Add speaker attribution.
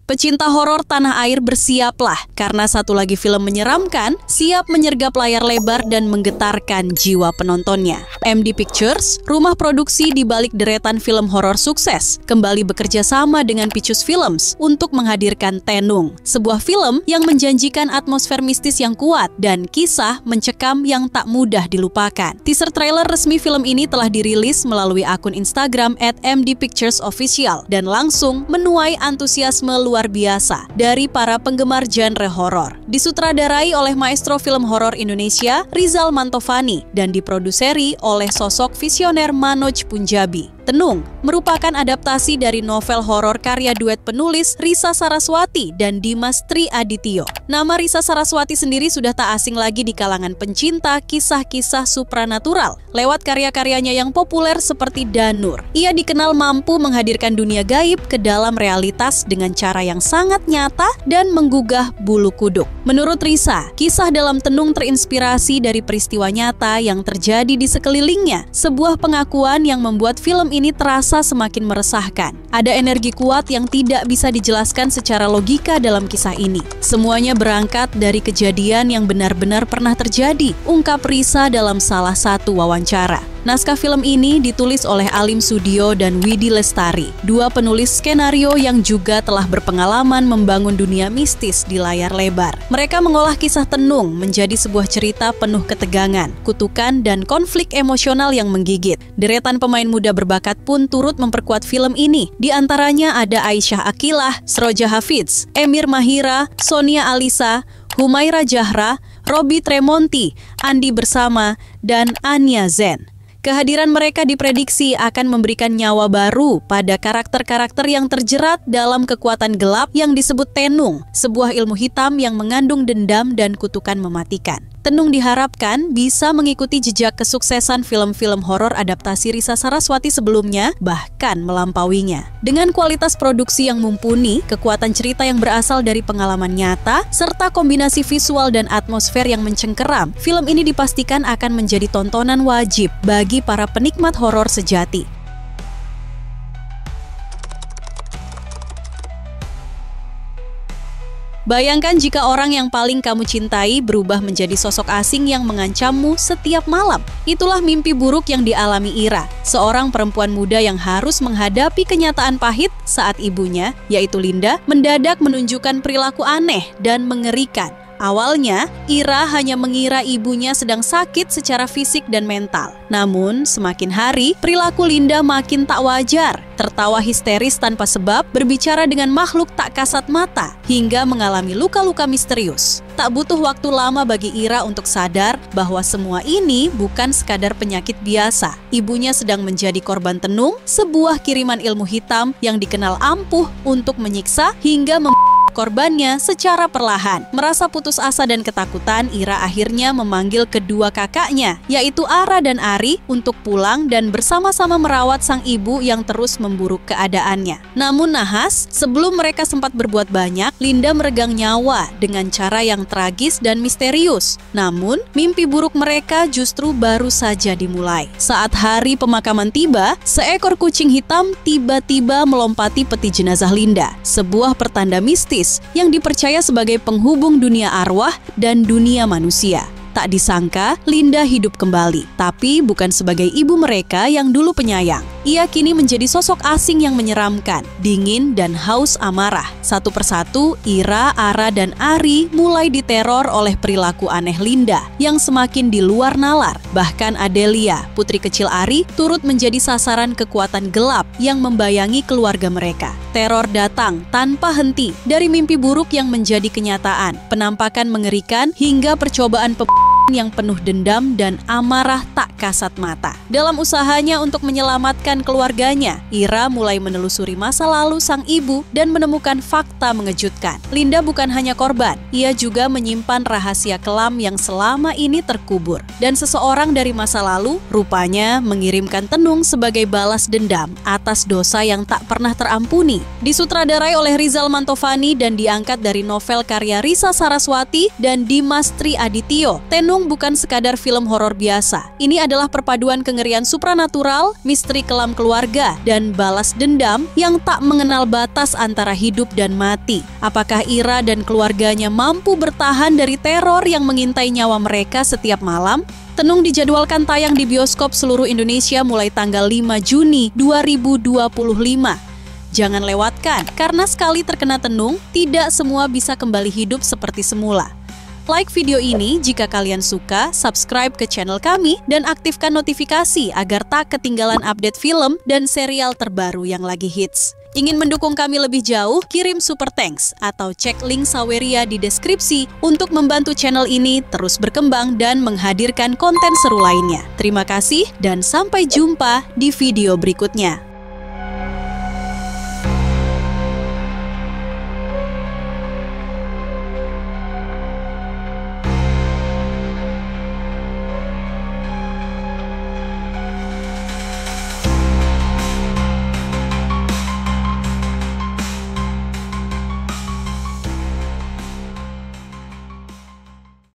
Speaker 1: Pecinta horor tanah air bersiaplah, karena satu lagi film menyeramkan siap menyergap layar lebar dan menggetarkan jiwa penontonnya. MD Pictures, rumah produksi di balik deretan film horor sukses, kembali bekerja sama dengan Pictures Films untuk menghadirkan Tenung, sebuah film yang menjanjikan atmosfer mistis yang kuat dan kisah mencekam yang tak mudah dilupakan. Teaser trailer resmi film ini telah dirilis melalui akun Instagram @mdpicturesofficial dan langsung menuai antusiasme luar biasa dari para penggemar genre horor. Disutradarai oleh maestro film horor Indonesia, Rizal Mantovani, dan diproduseri oleh sosok visioner Manoj Punjabi. Tenung merupakan adaptasi dari novel horor karya duet penulis Risa Saraswati dan Dimas Tri Adityo. Nama Risa Saraswati sendiri sudah tak asing lagi di kalangan pencinta kisah-kisah supranatural lewat karya-karyanya yang populer seperti Danur. Ia dikenal mampu menghadirkan dunia gaib ke dalam realitas dengan cara yang sangat nyata dan menggugah bulu kuduk. Menurut Risa, kisah dalam Tenung terinspirasi dari peristiwa nyata yang terjadi di sekelilingnya, sebuah pengakuan yang membuat film ini terasa semakin meresahkan. Ada energi kuat yang tidak bisa dijelaskan secara logika dalam kisah ini. Semuanya berangkat dari kejadian yang benar-benar pernah terjadi, ungkap Risa dalam salah satu wawancara. Naskah film ini ditulis oleh Alim Sudio dan Widi Lestari, dua penulis skenario yang juga telah berpengalaman membangun dunia mistis di layar lebar. Mereka mengolah kisah Tenung menjadi sebuah cerita penuh ketegangan, kutukan, dan konflik emosional yang menggigit. Deretan pemain muda berbakat pun turut memperkuat film ini. Di antaranya ada Aisyah Akilah, Sroja Hafidz, Emir Mahira, Sonia Alisa, Humaira Jahra, Robi Tremonti, Andi Bersama, dan Anya Zen. Kehadiran mereka diprediksi akan memberikan nyawa baru pada karakter-karakter yang terjerat dalam kekuatan gelap yang disebut Tenung, sebuah ilmu hitam yang mengandung dendam dan kutukan mematikan. Tenung diharapkan bisa mengikuti jejak kesuksesan film-film horor adaptasi Risa Saraswati sebelumnya, bahkan melampauinya. Dengan kualitas produksi yang mumpuni, kekuatan cerita yang berasal dari pengalaman nyata, serta kombinasi visual dan atmosfer yang mencengkeram, film ini dipastikan akan menjadi tontonan wajib bagi para penikmat horor sejati. Bayangkan jika orang yang paling kamu cintai berubah menjadi sosok asing yang mengancammu setiap malam. Itulah mimpi buruk yang dialami Ira, seorang perempuan muda yang harus menghadapi kenyataan pahit saat ibunya, yaitu Linda, mendadak menunjukkan perilaku aneh dan mengerikan. Awalnya, Ira hanya mengira ibunya sedang sakit secara fisik dan mental. Namun, semakin hari, perilaku Linda makin tak wajar. Tertawa histeris tanpa sebab, berbicara dengan makhluk tak kasat mata, hingga mengalami luka-luka misterius. Tak butuh waktu lama bagi Ira untuk sadar bahwa semua ini bukan sekadar penyakit biasa. Ibunya sedang menjadi korban Tenung, sebuah kiriman ilmu hitam yang dikenal ampuh untuk menyiksa hingga korbannya secara perlahan. Merasa putus asa dan ketakutan, Ira akhirnya memanggil kedua kakaknya, yaitu Ara dan Ari, untuk pulang dan bersama-sama merawat sang ibu yang terus memburuk keadaannya. Namun nahas, sebelum mereka sempat berbuat banyak, Linda meregang nyawa dengan cara yang tragis dan misterius. Namun, mimpi buruk mereka justru baru saja dimulai. Saat hari pemakaman tiba, seekor kucing hitam tiba-tiba melompati peti jenazah Linda, sebuah pertanda mistis yang dipercaya sebagai penghubung dunia arwah dan dunia manusia. Tak disangka, Linda hidup kembali, tapi bukan sebagai ibu mereka yang dulu penyayang. Ia kini menjadi sosok asing yang menyeramkan, dingin, dan haus amarah. Satu persatu, Ira, Ara, dan Ari mulai diteror oleh perilaku aneh Linda yang semakin di luar nalar. Bahkan Adelia, putri kecil Ari, turut menjadi sasaran kekuatan gelap yang membayangi keluarga mereka. Teror datang tanpa henti, dari mimpi buruk yang menjadi kenyataan, penampakan mengerikan, hingga percobaan yang penuh dendam dan amarah tak kasat mata. Dalam usahanya untuk menyelamatkan keluarganya, Ira mulai menelusuri masa lalu sang ibu dan menemukan fakta mengejutkan. Linda bukan hanya korban, ia juga menyimpan rahasia kelam yang selama ini terkubur. Dan seseorang dari masa lalu rupanya mengirimkan Tenung sebagai balas dendam atas dosa yang tak pernah terampuni. Disutradarai oleh Rizal Mantovani dan diangkat dari novel karya Risa Saraswati dan Dimas Tri Adityo, Tenung Tenung bukan sekadar film horor biasa. Ini adalah perpaduan kengerian supranatural, misteri kelam keluarga, dan balas dendam yang tak mengenal batas antara hidup dan mati. Apakah Ira dan keluarganya mampu bertahan dari teror yang mengintai nyawa mereka setiap malam? Tenung dijadwalkan tayang di bioskop seluruh Indonesia mulai tanggal 5 Juni 2025. Jangan lewatkan, karena sekali terkena tenung, tidak semua bisa kembali hidup seperti semula. Like video ini jika kalian suka, subscribe ke channel kami, dan aktifkan notifikasi agar tak ketinggalan update film dan serial terbaru yang lagi hits. Ingin mendukung kami lebih jauh? Kirim super thanks atau cek link Saweria di deskripsi untuk membantu channel ini terus berkembang dan menghadirkan konten seru lainnya. Terima kasih dan sampai jumpa di video berikutnya.